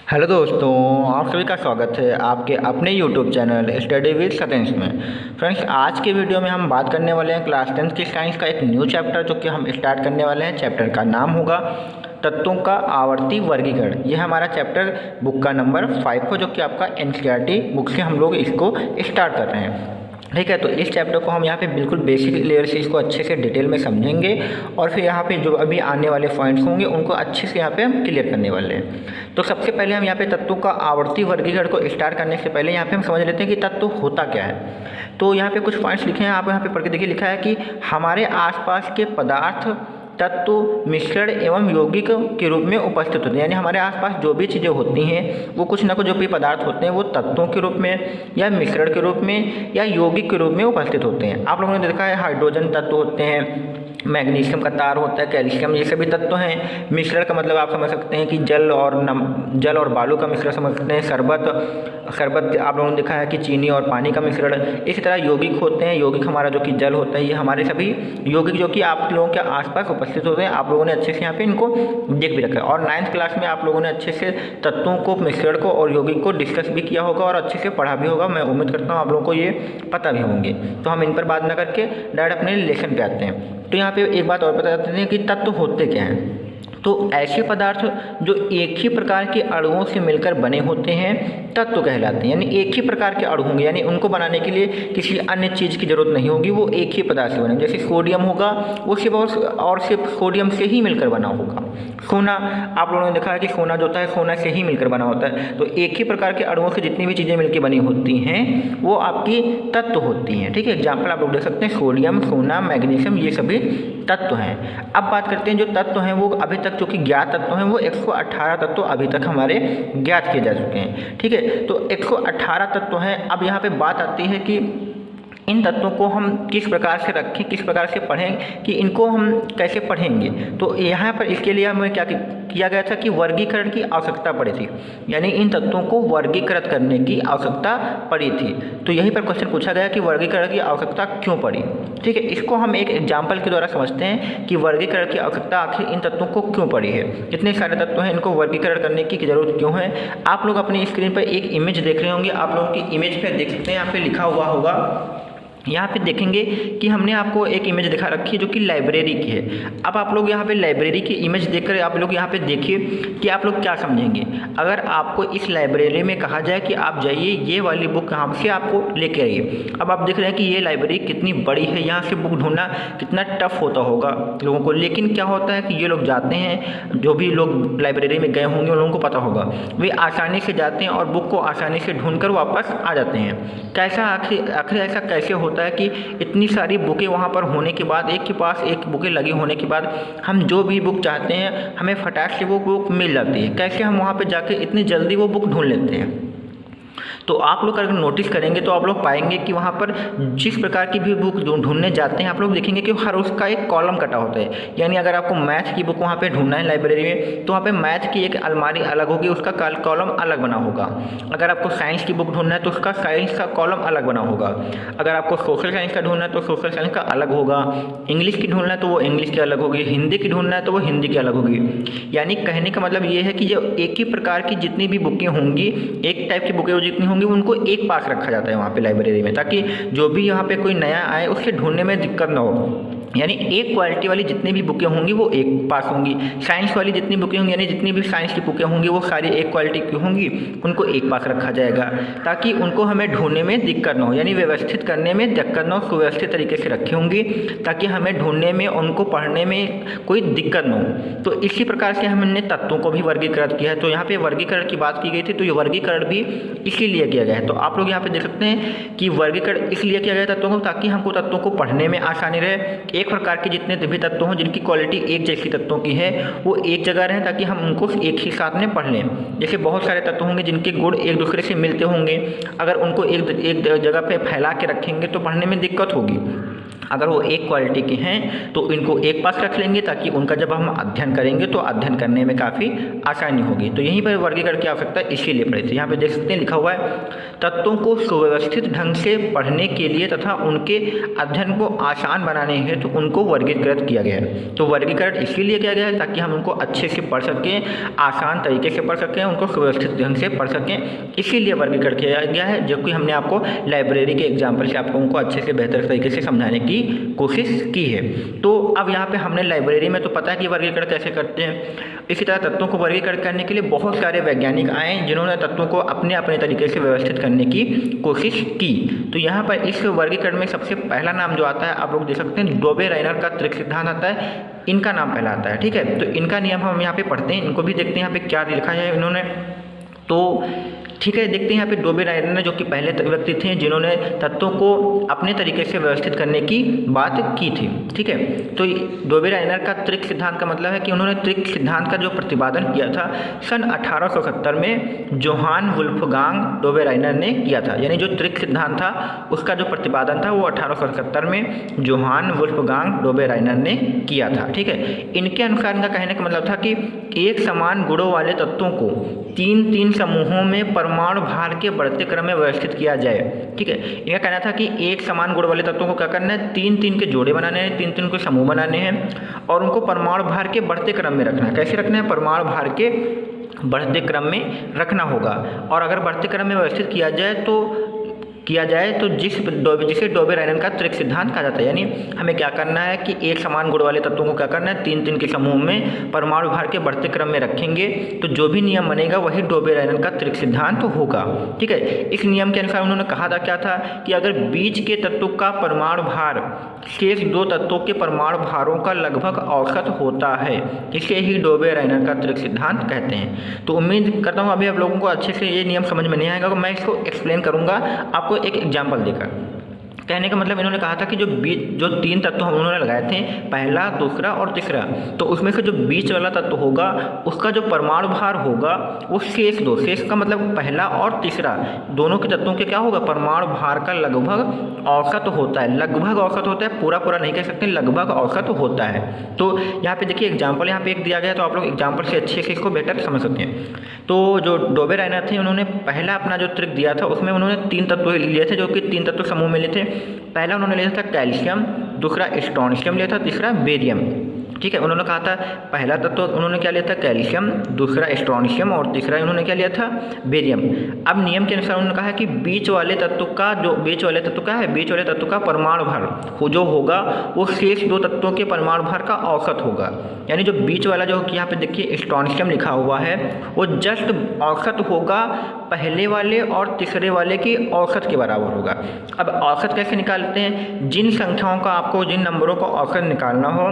Hello दोस्तों, आप सभी का स्वागत है आपके अपने यूट्यूब चैनल स्टडी विद सतेंश में। फ्रेंड्स, आज के वीडियो में हम बात करने वाले हैं क्लास 10 की साइंस का एक न्यू चैप्टर जो कि हम स्टार्ट करने वाले हैं। चैप्टर का नाम होगा तत्वों का आवर्ती वर्गीकरण। यह हमारा चैप्टर बुक का नंबर 5 हो, जो कि आपका एनसीईआरटी बुक से हम लोग इसको स्टार्ट कर रहे हैं। ठीक है, तो इस चैप्टर को हम यहाँ पे बिल्कुल बेसिक लेवल से इसको अच्छे से डिटेल में समझेंगे और फिर यहाँ पे जो अभी आने वाले पॉइंट्स होंगे उनको अच्छे से यहाँ पे हम क्लियर करने वाले हैं। तो सबसे पहले हम यहाँ पे तत्वों का आवर्ती वर्गीकरण को स्टार्ट करने से पहले यहाँ पे हम समझ लेते हैं कि तत्व होता क्या है। तो यहाँ पे कुछ पॉइंट्स लिखे हैं, आप यहाँ पे पढ़ के देखिए। लिखा है कि हमारे आसपास के पदार्थ तत्व मिश्रण एवं यौगिक के रूप में उपस्थित होते हैं। यानी हमारे आसपास जो भी चीज़ें होती हैं वो कुछ ना कुछ जो भी पदार्थ होते हैं वो तत्वों के रूप में या मिश्रण के रूप में या यौगिक के रूप में उपस्थित होते हैं। आप लोगों ने देखा है हाइड्रोजन तत्व होते हैं, मैग्नीशियम का तार होता है, कैल्शियम, ये सभी तत्व हैं। मिश्रण का मतलब आप समझ सकते हैं कि जल और बालू का मिश्रण समझ सकते हैं। शरबत आप लोगों ने देखा है कि चीनी और पानी का मिश्रण। इसी तरह यौगिक होते हैं, यौगिक हमारा जो कि जल होता है, ये हमारे सभी यौगिक जो कि आप लोगों के आसपास उपस्थित होते हैं। आप लोगों ने अच्छे से यहाँ पे इनको देख भी रखा है और 9th क्लास में आप लोगों ने अच्छे से तत्वों को, मिश्रण को और यौगिक को डिस्कस भी किया होगा और अच्छे से पढ़ा भी होगा। मैं उम्मीद करता हूँ आप लोगों को ये पता भी होंगे। तो हम इन पर बात ना करके डायरेक्ट अपने लेसन पे आते हैं। तो यहाँ पे एक बात और बता देते हैं कि तत्व होते क्या हैं। तो ऐसे पदार्थ जो एक ही प्रकार के अणुओं से मिलकर बने होते हैं तत्व कहलाते हैं। यानी एक ही प्रकार के अणु होंगे, यानी उनको बनाने के लिए किसी अन्य चीज़ की जरूरत नहीं होगी, वो एक ही पदार्थ से बने। जैसे सोडियम होगा वो सिर्फ सोडियम से ही मिलकर बना होगा। सोना, आप लोगों ने देखा है कि सोना जो होता है सोना से ही मिलकर बना होता है। तो एक ही प्रकार के अणुओं से जितनी भी चीज़ें मिलकर बनी होती हैं वो आपकी तत्व होती हैं। ठीक है, एग्जाम्पल आप लोग देख सकते हैं, सोडियम, सोना, मैग्नीशियम, ये सभी तत्व हैं। अब बात करते हैं जो तत्व हैं वो अभी तक जो कि ज्ञात तत्व हैं वो 118 तत्व अभी तक हमारे ज्ञात किए जा चुके हैं। ठीक है, तो 118 तत्व हैं। अब यहाँ पे बात आती है कि इन तत्वों को हम किस प्रकार से रखें, किस प्रकार से पढ़ें, कि इनको हम कैसे पढ़ेंगे। तो यहाँ पर इसके लिए हमें क्या किया गया था कि वर्गीकरण की आवश्यकता पड़ी थी। यानी इन तत्वों को वर्गीकृत करने की आवश्यकता पड़ी थी। तो यहीं पर क्वेश्चन पूछा गया कि वर्गीकरण की आवश्यकता क्यों पड़ी। ठीक है, इसको हम एक एग्जाम्पल के द्वारा समझते हैं कि वर्गीकरण की आवश्यकता आखिर इन तत्वों को क्यों पड़ी है। जितने सारे तत्व हैं इनको वर्गीकरण करने की जरूरत क्यों है। आप लोग अपनी स्क्रीन पर एक इमेज देख रहे होंगे, आप लोगों की इमेज पर देख सकते हैं, यहाँ पे लिखा हुआ होगा। यहाँ पे देखेंगे कि हमने आपको एक इमेज दिखा रखी है जो कि लाइब्रेरी की है। अब आप लोग यहाँ पे लाइब्रेरी की इमेज देखकर आप लोग यहाँ पे देखिए कि आप लोग क्या समझेंगे। अगर आपको इस लाइब्रेरी में कहा जाए कि आप जाइए ये वाली बुक यहाँ से आपको लेके आइए। अब आप देख रहे हैं कि ये लाइब्रेरी कितनी बड़ी है, यहाँ से बुक ढूंढना कितना टफ होता होगा लोगों को। लेकिन क्या होता है कि ये लोग जाते हैं, जो भी लोग लाइब्रेरी में गए होंगे उन लोगों को पता होगा, वे आसानी से जाते हैं और बुक को आसानी से ढूंढ कर वापस आ जाते हैं। कैसा आखिर ऐसा कैसे होता है कि इतनी सारी बुकें वहाँ पर होने के बाद, एक के पास एक बुकें लगी होने के बाद हम जो भी बुक चाहते हैं हमें फटाक से वो बुक मिल जाती है। कैसे हम वहाँ पर जाके इतनी जल्दी वो बुक ढूंढ लेते हैं। तो आप लोग अगर नोटिस करेंगे तो आप लोग पाएंगे कि वहाँ पर जिस प्रकार की भी बुक ढूंढने जाते हैं आप लोग देखेंगे कि हर उसका एक कॉलम कटा होता है। यानी अगर आपको मैथ की बुक वहाँ पे ढूंढना है लाइब्रेरी में तो वहाँ पे मैथ की एक अलमारी अलग होगी, उसका कॉलम अलग बना होगा। अगर आपको साइंस की बुक ढूंढना है तो उसका साइंस का कॉलम अलग बना होगा। अगर आपको सोशल साइंस का ढूंढना है तो सोशल साइंस का अलग होगा। इंग्लिश की ढूंढना है तो वो इंग्लिश की अलग होगी। हिंदी की ढूंढना है तो वो हिंदी की अलग होगी। यानी कहने का मतलब ये है कि जो एक ही प्रकार की जितनी भी बुकें होंगी, एक टाइप की बुकें जितनी होंगी उनको एक पास रखा जाता है वहाँ पे लाइब्रेरी में, ताकि जो भी यहाँ पे कोई नया आए उससे ढूंढने में दिक्कत ना हो। यानी एक क्वालिटी वाली जितनी भी बुकें होंगी वो एक पास होंगी। साइंस वाली जितनी बुकें होंगी, यानी जितनी भी साइंस की बुकें होंगी वो सारी एक क्वालिटी की होंगी, उनको एक पास रखा जाएगा ताकि उनको हमें ढूंढने में दिक्कत ना हो। यानी व्यवस्थित करने में दिक्कत ना हो, सुव्यवस्थित तरीके से रखी होंगी ताकि हमें ढूंढने में, उनको पढ़ने में कोई दिक्कत ना हो। तो इसी प्रकार से हमने तत्वों को भी वर्गीकृत किया है। तो यहाँ पे वर्गीकरण की बात की गई थी, तो ये वर्गीकरण भी इसीलिए किया गया है। तो आप लोग यहाँ पे देख सकते हैं कि वर्गीकरण इसलिए किया गया तत्वों को ताकि हमको तत्वों को पढ़ने में आसानी रहे। एक प्रकार के जितने भी तत्व हों जिनकी क्वालिटी एक जैसी तत्वों की है वो एक जगह रहें ताकि हम उनको एक ही साथ में पढ़ लें। जैसे बहुत सारे तत्व होंगे जिनके गुण एक दूसरे से मिलते होंगे, अगर उनको एक जगह पे फैला के रखेंगे तो पढ़ने में दिक्कत होगी। अगर वो एक क्वालिटी के हैं तो इनको एक पास रख लेंगे, ताकि उनका जब हम अध्ययन करेंगे तो अध्ययन करने में काफ़ी आसानी होगी। तो यहीं पर वर्गीकरण की आवश्यकता इसीलिए पड़ी थी। यहाँ पे देख सकते हैं लिखा हुआ है, तत्वों को सुव्यवस्थित ढंग से पढ़ने के लिए तथा उनके अध्ययन को आसान बनाने हेतु तो उनको वर्गीकृत किया गया है। तो वर्गीकरण इसीलिए किया गया है ताकि हम उनको अच्छे से पढ़ सकें, आसान तरीके से पढ़ सकें, उनको सुव्यवस्थित ढंग से पढ़ सकें, इसीलिए वर्गीकरण किया गया है। जो कि हमने आपको लाइब्रेरी के एग्जाम्पल से आपको उनको अच्छे से बेहतर तरीके से समझाने की कोशिश की है। तो अब यहाँ पे हमने लाइब्रेरी में तो पता है कि वर्गीकरण कैसे करते हैं, इसी तरह तत्वों को वर्गीकरण करने के लिए बहुत सारे वैज्ञानिक आए जिन्होंने तत्वों को अपने अपने तरीके से व्यवस्थित करने की कोशिश की। तो यहाँ पर इस वर्गीकरण में सबसे पहला नाम जो आता है, आप लोग देख सकते हैं, डोबे-राइनर का त्रिक सिद्धांत आता है, इनका नाम पहला आता है। ठीक है, तो इनका नियम हम यहाँ पे पढ़ते हैं, इनको भी देखते हैं यहाँ पे क्या लिखा है इन्होंने। तो ठीक है, देखते हैं यहाँ पे डोबे-राइनर जो कि पहले व्यक्ति थे जिन्होंने तत्वों को अपने तरीके से व्यवस्थित करने की बात की थी। ठीक है, तो डोबे-राइनर का त्रिक सिद्धांत का मतलब है कि उन्होंने त्रिक सिद्धांत का जो प्रतिपादन किया था सन 1870 में जोहान वुल्फगांग डोबे-राइनर ने किया था। यानी जो त्रिक सिद्धांत था उसका जो प्रतिपादन था वो 1870 में जोहान वुल्फगांग डोबे-राइनर ने किया था। ठीक है, इनके अनुसार इनका कहने का मतलब था कि एक समान गुणों वाले तत्वों को तीन तीन समूहों में परमाणु भार के बढ़ते क्रम में व्यवस्थित किया जाए। ठीक है, इनका कहना था कि एक समान गुण वाले तत्वों को क्या करना है, तीन तीन के जोड़े बनाने हैं, तीन तीन के समूह बनाने हैं और उनको परमाणु भार के बढ़ते क्रम में रखना है। कैसे रखना है, परमाणु भार के बढ़ते क्रम में रखना होगा। और अगर बढ़ते क्रम में व्यवस्थित किया जाए तो जिसे डोबे-राइनर का त्रिक सिद्धांत कहा जाता है। यानी हमें क्या करना है कि एक समान गुण वाले तत्वों को क्या करना है, तीन तीन के समूह में परमाणु भार के बढ़ते क्रम में रखेंगे, तो जो भी नियम बनेगा वही डोबे-राइनर का त्रिक सिद्धांत होगा। ठीक है, इस नियम के अनुसार उन्होंने कहा था क्या था कि अगर बीच के तत्व का परमाणु भार शेष दो तत्वों के परमाणु भारों का लगभग औसत होता है, इसे ही डोबे-राइनर का त्रिक सिद्धांत कहते हैं। तो उम्मीद करता हूँ अभी आप लोगों को अच्छे से ये नियम समझ में नहीं आएगा, तो मैं इसको एक्सप्लेन करूँगा आपको एक एग्जाम्पल देकर। कहने का मतलब इन्होंने कहा था कि जो तीन तत्व हम उन्होंने लगाए थे, पहला, दूसरा और तीसरा, तो उसमें से जो बीच वाला तत्व होगा उसका जो परमाणु भार होगा वो शेष का मतलब पहला और तीसरा दोनों के तत्वों के क्या होगा, परमाणु भार का लगभग औसत होता है। लगभग औसत होता है, पूरा नहीं कह सकते, लगभग औसत होता है। तो यहाँ पे देखिए एग्जाम्पल यहाँ पे एक दिया गया है, तो आप लोग एग्जाम्पल से अच्छे से इसको बेटर समझ सकते हैं। तो जो डोबे-राइनर थे उन्होंने पहला अपना जो त्रिक दिया था उसमें उन्होंने तीन तत्व लिए थे, जो कि तीन तत्व समूह में लिए थे। पहला उन्होंने लिया था कैल्शियम, दूसरा स्ट्रोंशियम लिया था, तीसरा बेरियम। ठीक है, उन्होंने कहा था पहला तत्व उन्होंने क्या लिया था, कैल्शियम, दूसरा स्ट्रोंशियम और तीसरा उन्होंने क्या लिया था, बेरियम। अब नियम के अनुसार उन्होंने कहा है कि बीच वाले तत्व का परमाणु भार जो होगा वो शेष दो तत्वों के परमाणु भार का औसत होगा। यानी जो बीच वाला जो यहाँ पे देखिए स्ट्रोंशियम लिखा हुआ है वो जस्ट औसत होगा पहले वाले और तीसरे वाले की औसत के बराबर होगा। अब औसत कैसे निकालते हैं, जिन संख्याओं का आपको जिन नंबरों का औसत निकालना हो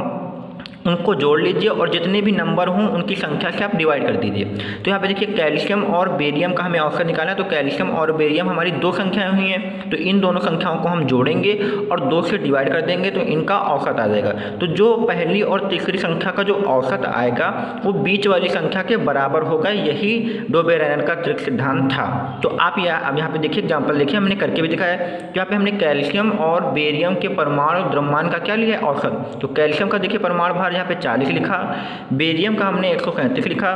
उनको जोड़ लीजिए और जितने भी नंबर हों उनकी संख्या से आप डिवाइड कर दीजिए। तो यहाँ पे देखिए कैल्शियम और बेरियम का हमें औसत निकालना है, तो कैल्शियम और बेरियम हमारी दो संख्याएं हुई हैं, तो इन दोनों संख्याओं को हम जोड़ेंगे और 2 से डिवाइड कर देंगे तो इनका औसत आ जाएगा। तो जो पहली और तीसरी संख्या का जो औसत आएगा वो बीच वाली संख्या के बराबर होगा। यही डोबे-राइनर का त्रिक सिद्धांत था। तो आप अब यहाँ पे देखिए एग्जाम्पल देखिए, हमने करके भी दिखाया है। यहाँ पे हमने कैल्शियम और बेरियम के परमाणु द्रव्यमान का क्या लिया है, औसत। तो कैल्शियम का देखिए परमाणु भार यहाँ पे 40 लिखा, बेरियम का हमने 137 लिखा।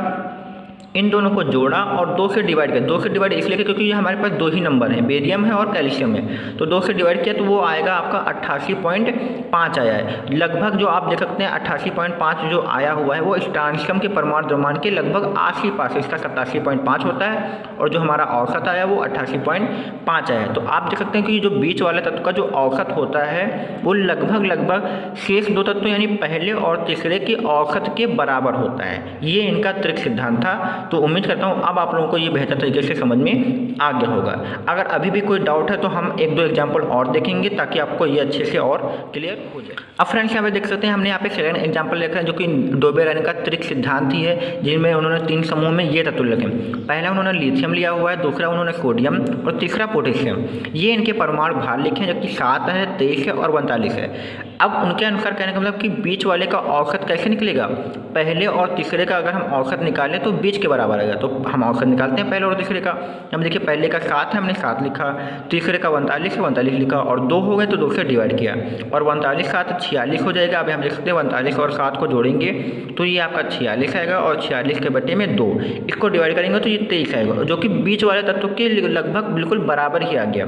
इन दोनों को जोड़ा और 2 से डिवाइड किया। 2 से डिवाइड इसलिए क्योंकि ये हमारे पास 2 ही नंबर हैं, बेरियम है और कैल्शियम है। तो 2 से डिवाइड किया तो वो आएगा आपका 88.5 आया है। लगभग जो आप देख सकते हैं 88.5 जो आया हुआ है वो स्ट्रोंशियम के परमाणु द्रव्यमान के लगभग आस-पास, इसका 87.5 होता है और जो हमारा औसत आया वो 88.5 आया है। तो आप देख सकते हैं कि जो बीच वाले तत्व का जो औसत होता है वो लगभग शेष दो तत्व यानी पहले और तीसरे के औसत के बराबर होता है। ये इनका त्रिक सिद्धांत था। तो उम्मीद करता हूँ अब आप लोगों को ये बेहतर तरीके से समझ में आ गया होगा। अगर अभी भी कोई डाउट है तो हम 1-2 एग्जाम्पल और देखेंगे ताकि आपको ये अच्छे से और क्लियर हो जाए। अब फ्रेंड्स यहाँ पे देख सकते हैं हमने यहाँ पे सेकंड एग्जाम्पल लिखा है जो कि डोबे-राइनर का त्रिक सिद्धांत ही है, जिनमें उन्होंने 3 समूह में ये तत्व लिखे। पहला उन्होंने लिथियम लिया हुआ है, दूसरा उन्होंने सोडियम और तीसरा पोटेशियम। ये इनके परमाणु भार लिखे हैं जो कि 7 है, 23 है और 42 है। अब उनके अनुसार कहने का मतलब कि बीच वाले का औसत कैसे निकलेगा, पहले और तीसरे का अगर हम औसत निकालें तो बीच के बराबर आएगा। तो हम औसत निकालते हैं पहले और तीसरे का। हम देखिए पहले का 7 है, हमने 7 लिखा, तीसरे का 49 है, 49 लिखा, और 2 हो गए तो 2 से डिवाइड किया, और 49 7 46 हो जाएगा। अभी हम देख सकते हैं 49 और 7 को जोड़ेंगे तो ये आपका 46 आएगा, और 46 के बटे में 2, इसको डिवाइड करेंगे तो ये 23 आएगा, जो कि बीच वाले तत्व के लगभग बिल्कुल बराबर ही आ गया,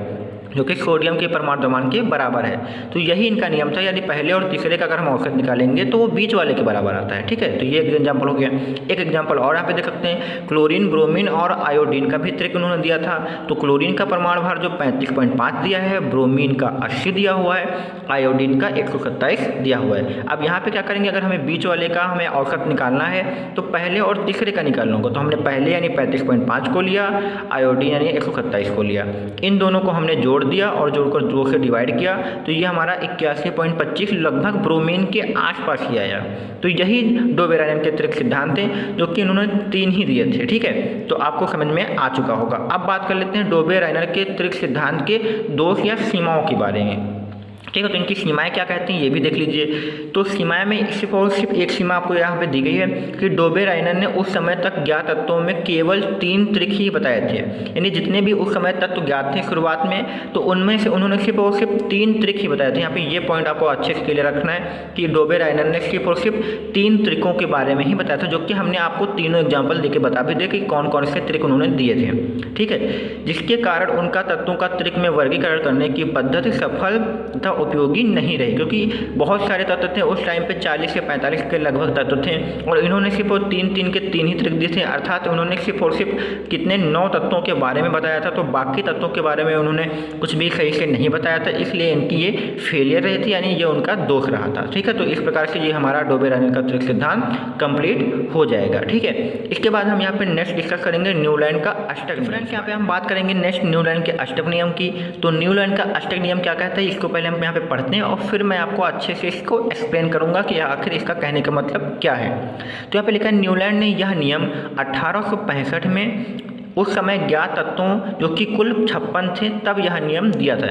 जो कि सोडियम के परमाणु द्रव्यमान के बराबर है। तो यही इनका नियम था, यानी पहले और तीसरे का अगर हम औसत निकालेंगे तो वो बीच वाले के बराबर आता है। ठीक है, तो ये एक एग्जाम्पल हो गया। एक एग्जाम्पल और यहाँ पे देख सकते हैं, क्लोरीन, ब्रोमीन और आयोडीन का भी त्रिक उन्होंने दिया था। तो क्लोरीन का परमाणु भार जो 35.5 दिया है, ब्रोमीन का 80 दिया हुआ है, आयोडीन का 127 दिया हुआ है। अब यहाँ पे क्या करेंगे, अगर हमें बीच वाले का हमें औसत निकालना है तो पहले और तीसरे का निकालना होगा। तो हमने पहले यानी 35.5 को लिया, आयोडीन यानी 127 को लिया, इन दोनों को हमने जोड़ दिया और जोड़कर 2 से डिवाइड किया, तो ये हमारा 81.25 लगभग ब्रोमीन के आसपास ही आया। तो यही डोबेरायनन के त्रिक सिद्धांत थे, जो कि इन्होंने 3 ही दिए थे। ठीक है, तो आपको समझ में आ चुका होगा। अब बात कर लेते हैं डोबेरायनन के त्रिक सिद्धांत के दोष या सीमाओं के बारे में। ठीक है, तो इनकी सीमाएं क्या कहती हैं ये भी देख लीजिए। तो सीमाएं में सिर्फ और सिर्फ एक सीमा आपको यहाँ पे दी गई है कि डोबेरायनन ने उस समय तक ज्ञात तत्वों में केवल 3 त्रिक ही बताए थे, यानी जितने भी उस समय तत्व ज्ञात थे शुरुआत में, तो उनमें से उन्होंने सिर्फ और सिर्फ 3 त्रिक ही बताए थे। यहाँ पे ये पॉइंट आपको अच्छे से क्लियर रखना है कि डोबेरायनन ने सिर्फ और सिर्फ 3 त्रिकों के बारे में ही बताया था, जो कि हमने आपको तीनों एग्जाम्पल देके बता भी दिए कि कौन कौन से त्रिक उन्होंने दिए थे। ठीक है, जिसके कारण उनका तत्वों का त्रिक में वर्गीकरण करने की पद्धति सफल तथा उपयोगी नहीं रही, क्योंकि बहुत सारे तत्व थे उस टाइम पे, 40 से 45 के लगभग तत्व थे, और इन्होंने सिर्फ 3 के 3 ही त्रिक दिए थे। अर्थात उन्होंने सिर्फ और सिर्फ कितने 9 तत्वों के बारे में बताया था, तो बाकी तत्वों के बारे में उन्होंने कुछ भी सही से नहीं बताया था, इसलिए इनकी ये फेलियर रही थी, यानी ये उनका दोष रहा था। ठीक है, तो इस प्रकार से ये हमारा डोबेरायनन का त्रिक सिद्धांत कंप्लीट हो जाएगा। ठीक है, इसके बाद हम यहाँ पे नेक्स्ट डिस्कस करेंगे न्यूलैंड का अष्टक। फ्रेंड्स, यहाँ पे हम बात करेंगे नेक्स्ट न्यूलैंड के अष्टक नियम की। तो न्यूलैंड का अष्टक नियम क्या कहता है, इसको पहले हम यहाँ पे पढ़ते हैं और फिर मैं आपको अच्छे से इसको एक्सप्लेन करूंगा कि आखिर इसका कहने का मतलब क्या है। तो यहाँ पे लिखा है, न्यूलैंड ने यह नियम 1865 में उस समय ज्ञात तत्वों जो कि कुल 56 थे तब यह नियम दिया था।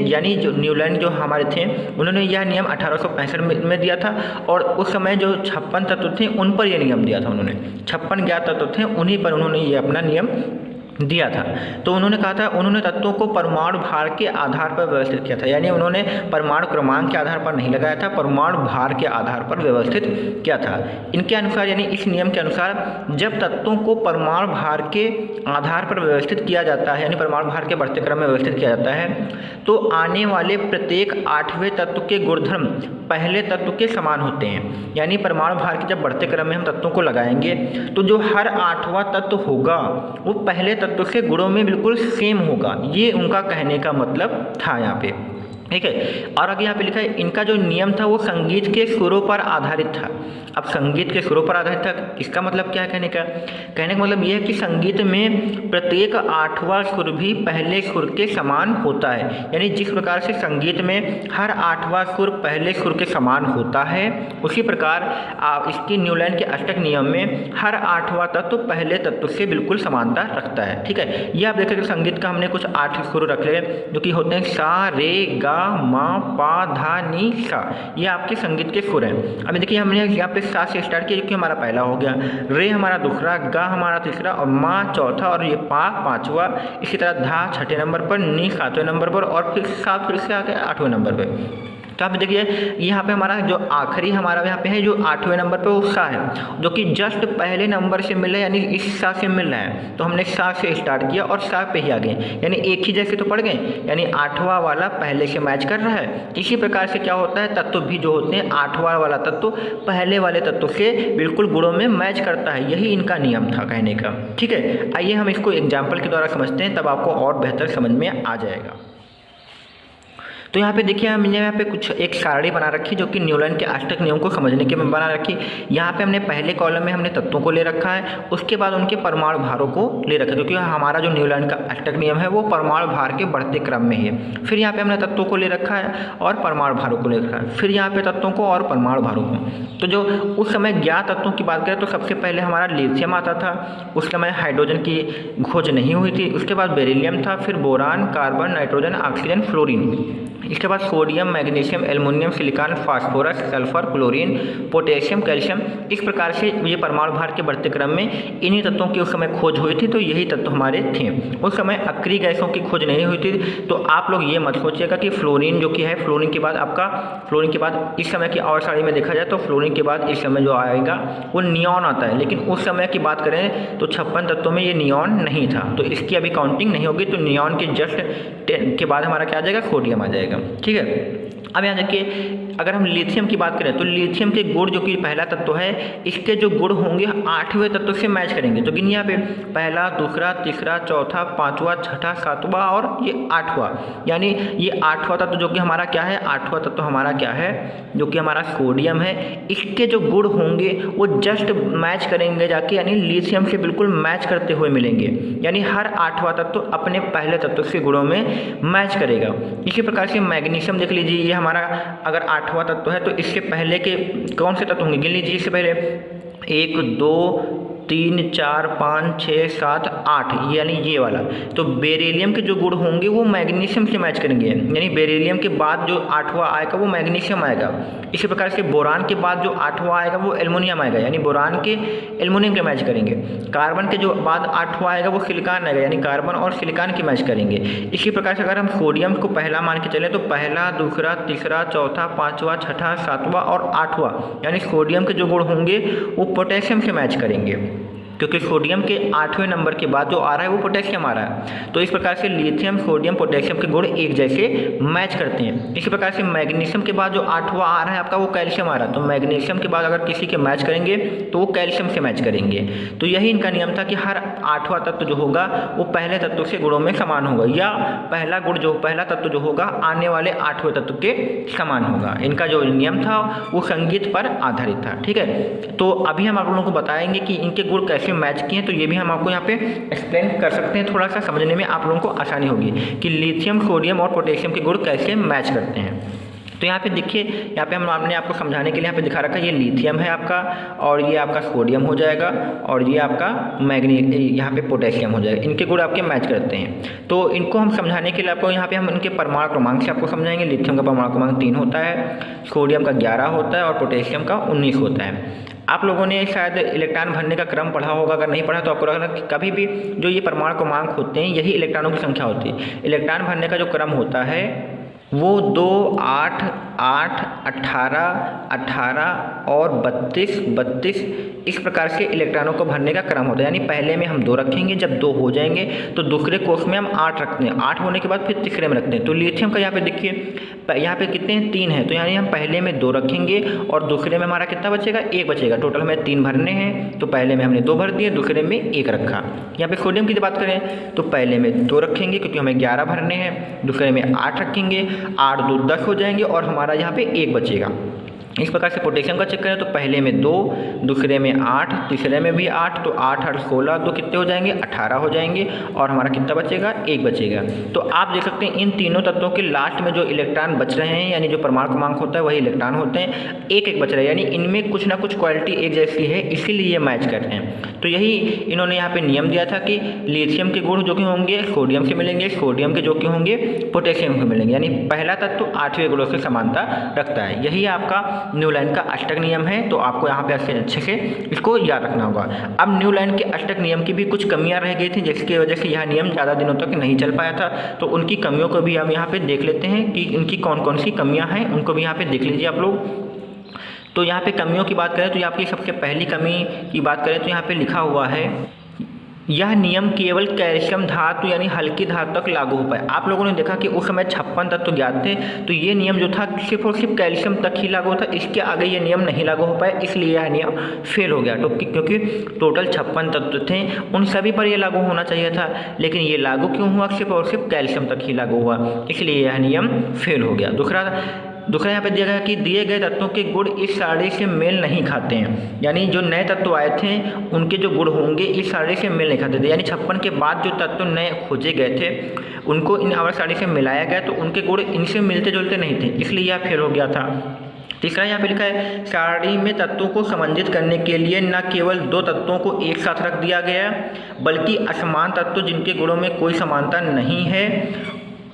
यानी जो न्यूलैंड जो हमारे थे उन्होंने यह नियम 1865 में दिया था, और उस समय जो 56 तत्व थे उन पर यह नियम दिया था। उन्होंने 56 ज्ञात तत्व थे, उन्हीं पर उन्होंने ये अपना नियम दिया था। तो उन्होंने कहा था, उन्होंने तत्वों को परमाणु भार के आधार पर व्यवस्थित किया था, यानी उन्होंने परमाणु क्रमांक के आधार पर नहीं लगाया था, परमाणु भार के आधार पर व्यवस्थित किया था। इनके अनुसार, यानी इस नियम के अनुसार, जब तत्वों को परमाणु भार के आधार पर व्यवस्थित किया जाता है, यानी परमाणु भार के बढ़ते क्रम में व्यवस्थित किया जाता है, तो आने वाले प्रत्येक 8वें तत्व के गुणधर्म पहले तत्व के समान होते हैं। यानी परमाणु भार के जब बढ़ते क्रम में हम तत्वों को लगाएंगे तो जो हर 8वां तत्व होगा वो पहले तत्व से गुणों में बिल्कुल सेम होगा। ये उनका कहने का मतलब था यहाँ पे। ठीक है, और आगे यहाँ पे लिखा है, इनका जो नियम था वो संगीत के सुरों पर आधारित था। अब संगीत के सुरों पर आधारित था, इसका मतलब क्या है कहने का मतलब यह है कि संगीत में प्रत्येक 8वां सुर भी पहले सुर के समान होता है। यानी जिस प्रकार से संगीत में हर 8वां सुर पहले सुर के समान होता है, उसी प्रकार इसकी न्यूलैंड के अष्टक नियम में हर 8वां तत्व पहले तत्व से बिल्कुल समानता रखता है। ठीक है, ये आप देखेंगे संगीत का हमने कुछ 8 सुर रख ले, जो कि होते हैं सा, रे, गा, मा, पा, धा, नी, सा। ये आपके संगीत के सुर हैं। अभी देखिए हमने यहाँ पे सा से स्टार्ट किया, जो कि हमारा पहला हो गया, रे हमारा दूसरा, गा हमारा तीसरा, और मा चौथा, और ये पा 5वां, इसी तरह धा 6ठे नंबर पर, नी 7वें नंबर पर, और फिर सा फिर से आ गया 8वें नंबर पर। तो आप देखिए यहाँ पे हमारा जो आखिरी हमारा यहाँ पे है जो 8वें नंबर पे वो सा है, जो कि जस्ट पहले नंबर से मिल रहा है, यानी इस सा से मिल रहा है। तो हमने सा से स्टार्ट किया और सा पे ही आ गए, यानी एक ही जैसे तो पढ़ गए, यानी 8वां वाला पहले से मैच कर रहा है। इसी प्रकार से क्या होता है, तत्व भी जो होते हैं 8वां वाला तत्व पहले वाले तत्व से बिल्कुल गुणों में मैच करता है। यही इनका नियम था कहने का। ठीक है, आइए हम इसको एग्जाम्पल के द्वारा समझते हैं, तब आपको और बेहतर समझ में आ जाएगा। तो यहाँ पे देखिए हमने यहाँ पे कुछ एक सारणी बना रखी, जो कि न्यूलैंड के अष्टक नियम को समझने के में बना रखी। यहाँ पे हमने पहले कॉलम में हमने तत्वों को ले रखा है, उसके बाद उनके परमाणु भारों को ले रखा है, क्योंकि हमारा जो न्यूलैंड का अष्टक नियम है वो परमाणु भार के बढ़ते क्रम में है। फिर यहाँ पे हमने तत्वों को ले रखा है और परमाणु भारों को ले रखा है, फिर यहाँ पे तत्वों को और परमाणु भारों को। तो जो उस समय ज्ञात तत्वों की बात करें तो सबसे पहले हमारा लिथियम आता था, उस समय हाइड्रोजन की खोज नहीं हुई थी। उसके बाद बेरिलियम था, फिर boron, carbon, nitrogen, oxygen, fluorine. इसके बाद sodium, magnesium, aluminium, silicon, phosphorus, sulphur, chlorine, potassium, calcium, इस प्रकार से ये परमाणु भार के बढ़ते क्रम में इन्हीं तत्वों की उस समय खोज हुई थी। तो यही तत्व हमारे थे। उस समय अक्रिय गैसों की खोज नहीं हुई थी। तो आप लोग ये मत सोचिएगा कि फ्लोरीन जो कि है, फ्लोरीन के बाद इस समय की और सारी में देखा जाए तो फ्लोरीन के बाद इस समय जो आएगा वो नियॉन आता है। लेकिन उस समय की बात करें तो 56 तत्वों में ये नियॉन नहीं था, तो इसकी अभी काउंटिंग नहीं होगी। तो नियॉन के जस्ट 10 के बाद हमारा क्या आ जाएगा, सोडियम आ जाएगा। ठीक है। अब यहाँ देखिए, अगर हम लिथियम की बात करें तो लिथियम के गुण जो कि पहला तत्व है, इसके जो गुण होंगे 8वें तत्व से मैच करेंगे। तो गिनिए यहाँ पे, पहला, दूसरा, तीसरा, चौथा, 5वां, छठा, 7वां और ये 8वां, यानी ये 8वां तत्व जो कि हमारा क्या है, 8वां तत्व हमारा क्या है, जो कि हमारा सोडियम है। इसके जो गुण होंगे वो जस्ट मैच करेंगे जाके, यानी लिथियम से बिल्कुल मैच करते हुए मिलेंगे। यानी हर 8वां तत्व अपने पहले तत्व के गुणों में मैच करेगा। इसी प्रकार से मैग्नीशियम देख लीजिए, ये हमारा अगर 8वां तत्व है तो इसके पहले के कौन से तत्व होंगे, गिन लीजिए। इससे पहले 1, 2, 3, 4, 5, 6, 7, 8, यानी ये वाला। तो बेरिलियम के जो गुण होंगे वो मैग्नीशियम से मैच करेंगे, यानी बेरिलियम के बाद जो 8वां आएगा वो मैग्नीशियम आएगा। इसी प्रकार से बोरान के बाद जो 8वां आएगा वो एल्युमिनियम आएगा, यानी बोरान के एल्युमिनियम के मैच करेंगे। कार्बन के जो बाद 8वां आएगा वो सिलिकॉन आएगा, यानी कार्बन और सिलिकॉन की मैच करेंगे। इसी प्रकार से अगर हम सोडियम को पहला मान के चलें तो पहला, दूसरा, तीसरा, चौथा, 5वां, छठा, 7वां और 8वां, यानी सोडियम के जो गुण होंगे वो पोटेशियम से मैच करेंगे, क्योंकि सोडियम के 8वें नंबर के बाद जो आ रहा है वो पोटेशियम आ रहा है। तो इस प्रकार से लिथियम, सोडियम, पोटेशियम के गुण एक जैसे मैच करते हैं। इसी प्रकार से मैग्नीशियम के बाद जो 8वां आ रहा है आपका वो कैल्शियम आ रहा है। तो मैग्नीशियम के बाद अगर किसी के मैच करेंगे तो वो कैल्शियम से मैच करेंगे। तो यही इनका नियम था कि हर 8वां तत्व जो होगा वो पहले तत्व से गुणों में समान होगा, या पहला तत्व जो होगा आने वाले 8वें तत्व के समान होगा। इनका जो नियम था वो संगीत पर आधारित था। ठीक है। तो अभी हम आप लोगों को बताएंगे कि इनके गुण कैसे मैच किए, तो ये भी हम आपको यहाँ पे एक्सप्लेन कर सकते हैं। थोड़ा सा समझने में आप लोगों को आसानी होगी कि लिथियम, सोडियम और पोटेशियम के गुण कैसे मैच करते हैं। तो यहाँ पे देखिए, यहाँ पे हमने आपको समझाने के लिए यहाँ पे दिखा रखा है, ये लिथियम है आपका, और ये आपका सोडियम हो जाएगा, और ये आपका यहाँ पे पोटेशियम हो जाएगा। इनके गुण आपके मैच करते हैं। तो इनको हम समझाने के लिए आपको यहाँ पे हम इनके परमाणु क्रमांक से आपको समझाएंगे। लिथियम का परमाणु क्रमांक 3 होता है, सोडियम का 11 होता है और पोटेशियम का 19 होता है। आप लोगों ने शायद इलेक्ट्रॉन भरने का क्रम पढ़ा होगा, अगर नहीं पढ़ा तो आपको रखना कि कभी भी जो ये परमाणु क्रमांक होते हैं यही इलेक्ट्रॉनों की संख्या होती है। इलेक्ट्रॉन भरने का जो क्रम होता है वो 2, 8, 8, 18, 18 और 32 इस प्रकार से इलेक्ट्रॉनों को भरने का क्रम होता है। यानी पहले में हम 2 रखेंगे, जब 2 हो जाएंगे तो दूसरे कोष में हम 8 रखते हैं, 8 होने के बाद फिर तीसरे में रखते हैं। तो लिथियम का यहाँ पे देखिए, यहाँ पे कितने हैं, 3 है, तो यानी हम पहले में 2 रखेंगे और दूसरे में हमारा कितना बचेगा, 1 बचेगा। टोटल हमें 3 भरने हैं, तो पहले में हमने 2 भर दिए, दूसरे में 1 रखा। यहाँ पे सोडियम की बात करें तो पहले में 2 रखेंगे क्योंकि हमें 11 भरने हैं, दूसरे में 8 रखेंगे, 8 2 10 हो जाएंगे और हमारा यहाँ पे 1 बचेगा। इस प्रकार से पोटेशियम का चेक करें तो पहले में 2, दूसरे में 8, तीसरे में भी 8, तो 8 8 16, 2 कितने हो जाएंगे, 18 हो जाएंगे और हमारा कितना बचेगा, 1 बचेगा। तो आप देख सकते हैं इन तीनों तत्वों के लास्ट में जो इलेक्ट्रॉन बच रहे हैं, यानी जो परमाणु क्रमांक होता है वही इलेक्ट्रॉन होते हैं, 1 बच रहा है, यानी इनमें कुछ ना कुछ क्वालिटी एक जैसी है, इसीलिए ये मैच कर रहे हैं। तो यही इन्होंने यहाँ पे नियम दिया था कि लिथियम के गुण जो कि होंगे सोडियम से मिलेंगे, सोडियम के जो कि होंगे पोटेशियम से मिलेंगे, यानी पहला तत्व 8वें गुणों से समानता रखता है। यही आपका न्यूलैंड का अष्टक नियम है। तो आपको यहाँ पे अच्छे से इसको याद रखना होगा। अब न्यूलैंड के अष्टक नियम की भी कुछ कमियां रह गई थी, जिसकी वजह से यह नियम ज़्यादा दिनों तक नहीं चल पाया था। तो उनकी कमियों को भी हम यहाँ पे देख लेते हैं कि इनकी कौन कौन सी कमियां हैं, उनको भी यहाँ पे देख लीजिए आप लोग। तो यहाँ पे कमियों की बात करें तो आपकी सबसे पहली कमी की बात करें तो यहाँ पे लिखा हुआ है, यह नियम केवल कैल्शियम धातु यानी हल्की धातु तक लागू हो पाए। आप लोगों ने देखा कि उस समय 56 तत्व ज्ञात थे, तो ये नियम जो था सिर्फ और सिर्फ कैल्शियम तक ही लागू था, इसके आगे ये नियम नहीं लागू हो पाए, इसलिए यह नियम फेल हो गया। तो क्योंकि टोटल 56 तत्व थे, उन सभी पर यह लागू होना चाहिए था, लेकिन ये लागू क्यों हुआ, सिर्फ और सिर्फ कैल्शियम तक ही लागू हुआ, इसलिए यह नियम फेल हो गया। दूसरा यहाँ पे दिया गया कि दिए गए तत्वों के गुण इस सारणी से मेल नहीं खाते हैं, यानी जो नए तत्व आए थे उनके जो गुण होंगे इस सारणी से मेल नहीं खाते थे, यानी 56 के बाद जो तत्व नए खोजे गए थे उनको इन आवर्त सारणी से मिलाया गया, तो उनके गुण इनसे मिलते जुलते नहीं थे, इसलिए यह फेल हो गया था। तीसरा यहाँ पे लिखा है, सारणी में तत्वों को समंजित करने के लिए न केवल 2 तत्वों को एक साथ रख दिया गया, बल्कि असमान तत्व जिनके गुणों में कोई समानता नहीं है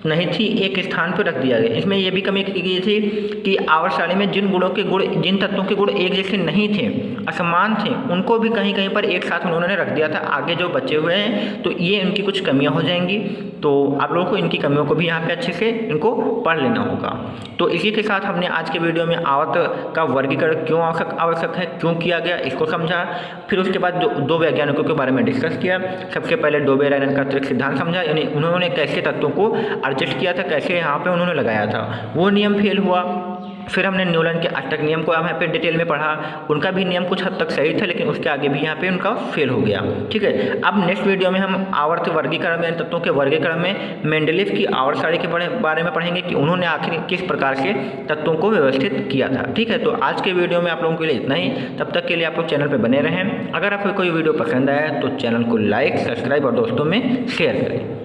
नहीं थी, एक स्थान पर रख दिया गया। इसमें यह भी कमी की गई थी कि आवर्त सारणी में जिन तत्वों के गुण एक जैसे नहीं थे, असमान थे, उनको भी कहीं कहीं पर एक साथ उन्होंने रख दिया था। आगे जो बचे हुए हैं तो ये इनकी कुछ कमियां हो जाएंगी, तो आप लोगों को इनकी कमियों को भी यहाँ पे अच्छे से इनको पढ़ लेना होगा। तो इसी के साथ हमने आज के वीडियो में आवर्त का वर्गीकरण क्यों आवश्यक है, क्यों किया गया, इसको समझा। फिर उसके बाद दो वैज्ञानिकों के बारे में डिस्कस किया। सबसे पहले डोबे-रायलेन का त्रिक सिद्धांत समझा, यानी उन्होंने कैसे तत्वों को एडजस्ट किया था, कैसे यहाँ पे उन्होंने लगाया था, वो नियम फेल हुआ। फिर हमने न्यूटन के अष्टक नियम को यहाँ पे डिटेल में पढ़ा, उनका भी नियम कुछ हद तक सही था, लेकिन उसके आगे भी यहाँ पे उनका फेल हो गया। ठीक है, अब नेक्स्ट वीडियो में हम आवर्त वर्गीकरण में, तत्वों के वर्गीकरण में मेंडलीव की आवर्त सारणी के बारे में पढ़ेंगे कि उन्होंने आखिर किस प्रकार से तत्वों को व्यवस्थित किया था। ठीक है, तो आज के वीडियो में आप लोगों के लिए इतना ही। तब तक के लिए आप लोग चैनल पर बने रहें। अगर आपको कोई वीडियो पसंद आया तो चैनल को लाइक, सब्सक्राइब और दोस्तों में शेयर करें।